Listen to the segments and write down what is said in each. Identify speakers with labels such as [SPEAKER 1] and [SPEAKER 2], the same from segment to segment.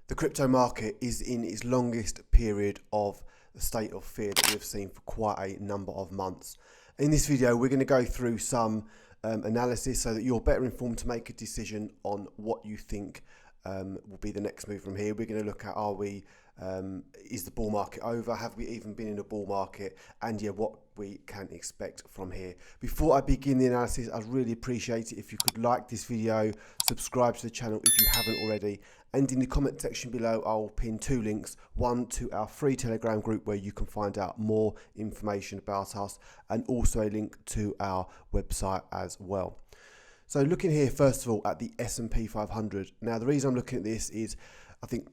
[SPEAKER 1] The crypto market is in its longest period of the state of fear that we've seen for quite a number of months. In this video, we're going to go through some analysis so that you're better informed to make a decision on what you think will be the next move from here. We're going to look at, is the bull market over? Have we even been in a bull market? And what we can expect from here. Before I begin the analysis, I'd really appreciate it if you could like this video, subscribe to the channel if you haven't already, and in the comment section below I'll pin two links, one to our free Telegram group where you can find out more information about us, and also a link to our website as well. So looking here first of all at the S&P 500. Now the reason I'm looking at this is I think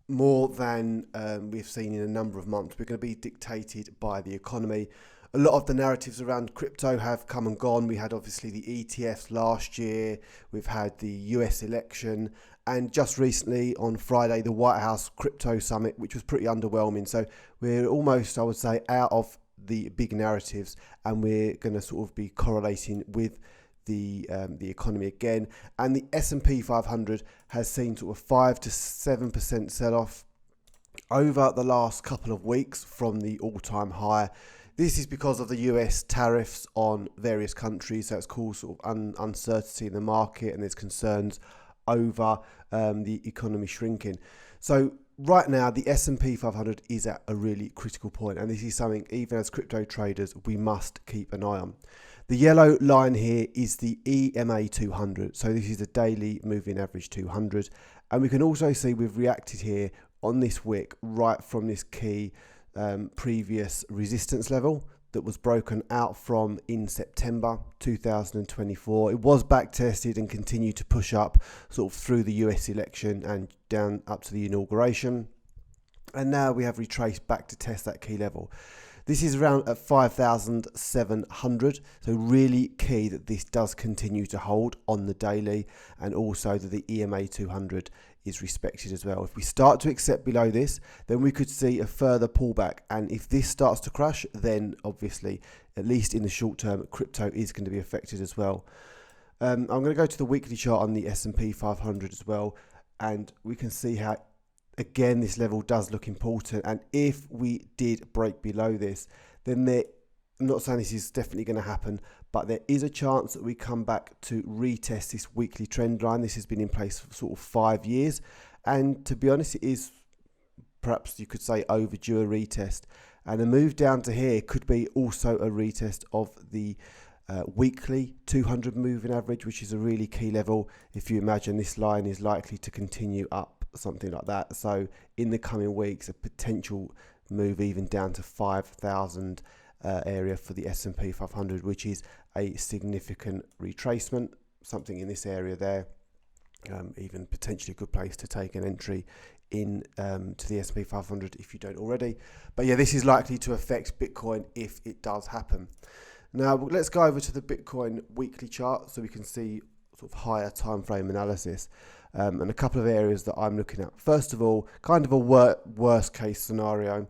[SPEAKER 1] more than we've seen in a number of months, we're going to be dictated by the economy. A lot of the narratives around crypto have come and gone. We had obviously the ETFs last year, we've had the US election, and just recently on Friday, the White House Crypto Summit, which was pretty underwhelming. So we're almost, I would say, out of the big narratives, and we're going to sort of be correlating with the economy again. And the S&P 500 has seen sort of 5 to 7% sell-off over the last couple of weeks from the all-time high. This is because of the US tariffs on various countries, so it's caused sort of uncertainty in the market, and there's concerns over the economy shrinking. So right now the S&P 500 is at a really critical point, and this is something even as crypto traders we must keep an eye on. The yellow line here is the EMA 200, so this is the daily moving average 200, and we can also see we've reacted here on this wick right from this key previous resistance level that was broken out from in September 2024. It was back tested and continued to push up sort of through the US election and down up to the inauguration, and now we have retraced back to test that key level. This is around at 5,700, so really key that this does continue to hold on the daily, and also that the EMA 200 is respected as well. If we start to accept below this, then we could see a further pullback, and if this starts to crash, then obviously, at least in the short term, crypto is going to be affected as well. I'm going to go to the weekly chart on the S&P 500 as well, and we can see how again this level does look important, and if we did break below this, then I'm not saying this is definitely going to happen, but there is a chance that we come back to retest this weekly trend line. This has been in place for sort of 5 years, and to be honest, it is perhaps you could say overdue a retest, and a move down to here could be also a retest of the weekly 200 moving average, which is a really key level. If you imagine this line is likely to continue up, something like that, so in the coming weeks a potential move even down to 5,000 area for the S&P 500, which is a significant retracement, something in this area there, even potentially a good place to take an entry in to the S&P 500 if you don't already. But this is likely to affect Bitcoin if it does happen. Now let's go over to the Bitcoin weekly chart so we can see sort of higher time frame analysis, and a couple of areas that I'm looking at. First of all, kind of a worst case scenario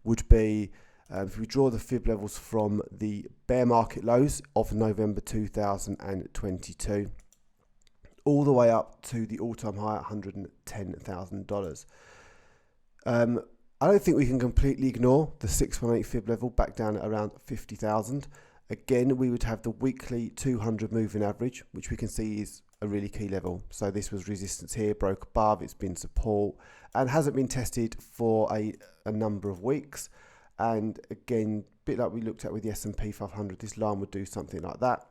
[SPEAKER 1] would be if we draw the fib levels from the bear market lows of November 2022 all the way up to the all-time high at $110,000. I don't think we can completely ignore the 618 fib level back down at around 50,000. Again, we would have the weekly 200 moving average, which we can see is a really key level. So this was resistance here, broke above, it's been support, and hasn't been tested for a number of weeks. And again, a bit like we looked at with the S&P 500, this line would do something like that.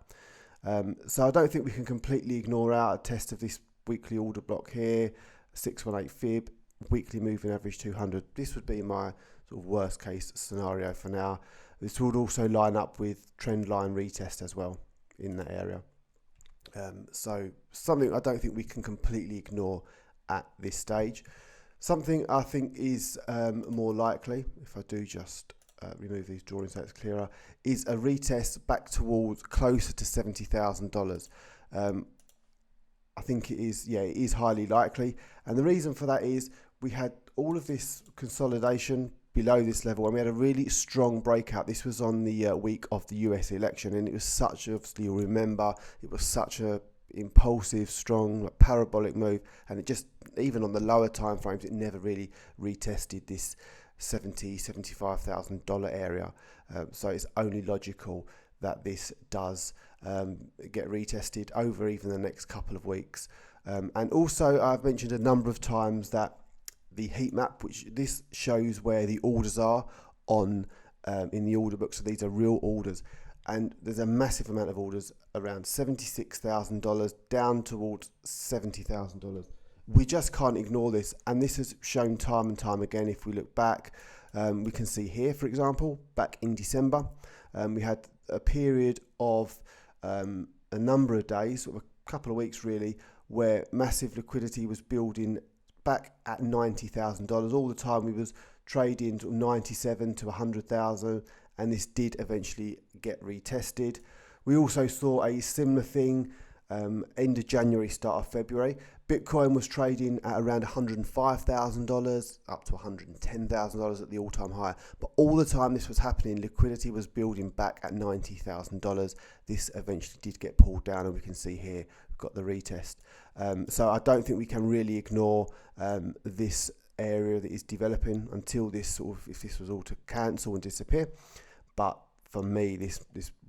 [SPEAKER 1] So I don't think we can completely ignore out a test of this weekly order block here, 618 fib, weekly moving average 200. This would be my sort of worst case scenario for now. This would also line up with trend line retest as well in that area. So something I don't think we can completely ignore at this stage. Something I think is more likely, if I do just remove these drawings so it's clearer, is a retest back towards closer to $70,000. I think it is highly likely, and the reason for that is we had all of this consolidation below this level, and we had a really strong breakout. This was on the week of the US election, and it was such, obviously you'll remember, it was such a impulsive, strong, like parabolic move, and it just, even on the lower time frames, it never really retested this $75,000 area. So it's only logical that this does get retested over even the next couple of weeks. And also, I've mentioned a number of times that the heat map, which this shows where the orders are on in the order book. So these are real orders, and there's a massive amount of orders, around $76,000 down towards $70,000. We just can't ignore this, and this has shown time and time again. If we look back, we can see here, for example, back in December, we had a period of a number of days, a couple of weeks really, where massive liquidity was building back at $90,000. All the time we was trading to 97 to 100,000, and this did eventually get retested. We also saw a similar thing end of January, start of February. Bitcoin was trading at around $105,000 up to $110,000 at the all-time high. But all the time this was happening, liquidity was building back at $90,000. This eventually did get pulled down, and we can see here we've got the retest. So I don't think we can really ignore this area that is developing until this sort of, if this was all to cancel and disappear. But for me, this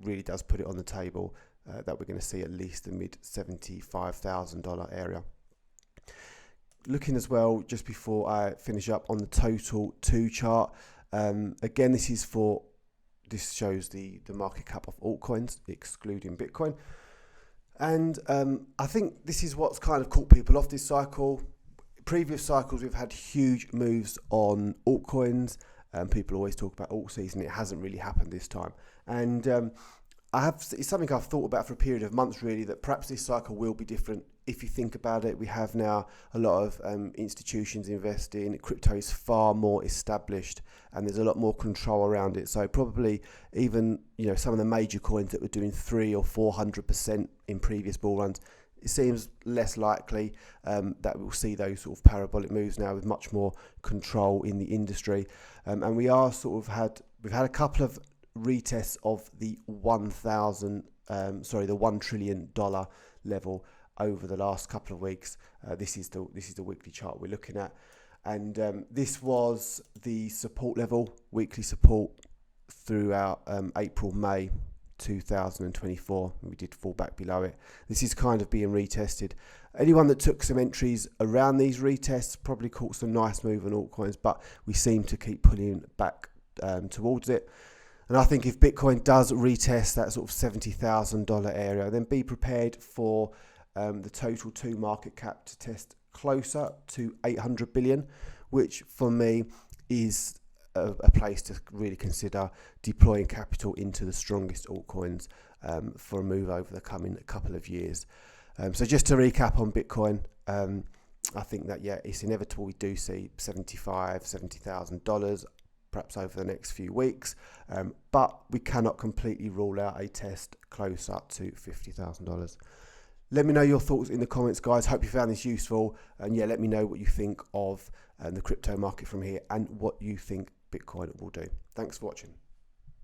[SPEAKER 1] really does put it on the table that we're going to see at least the mid $75,000 area. Looking as well, just before I finish up, on the total 2 chart, again this shows the market cap of altcoins excluding Bitcoin, and I think this is what's kind of caught people off this cycle. Previous cycles we've had huge moves on altcoins, and people always talk about alt season. It hasn't really happened this time, and it's something I've thought about for a period of months really, that perhaps this cycle will be different. If you think about it, we have now a lot of institutions investing. Crypto is far more established, and there's a lot more control around it. So probably even some of the major coins that were doing 300 or 400% in previous bull runs, it seems less likely that we'll see those sort of parabolic moves now, with much more control in the industry. And we've had a couple of retests of the the $1 trillion level over the last couple of weeks. This is the weekly chart we're looking at, and this was the support level, weekly support throughout April, May 2024. We did fall back below it. This is kind of being retested. Anyone that took some entries around these retests probably caught some nice move on altcoins, but we seem to keep pulling back towards it. And I think if Bitcoin does retest that sort of $70,000 area, then be prepared for the total 2 market cap to test closer to 800 billion, which for me is a place to really consider deploying capital into the strongest altcoins for a move over the coming couple of years. So just to recap on Bitcoin, I think that it's inevitable we do see $70,000 perhaps over the next few weeks, but we cannot completely rule out a test close up to $50,000. Let me know your thoughts in the comments, guys. Hope you found this useful, and let me know what you think of the crypto market from here and what you think Bitcoin will do. Thanks for watching.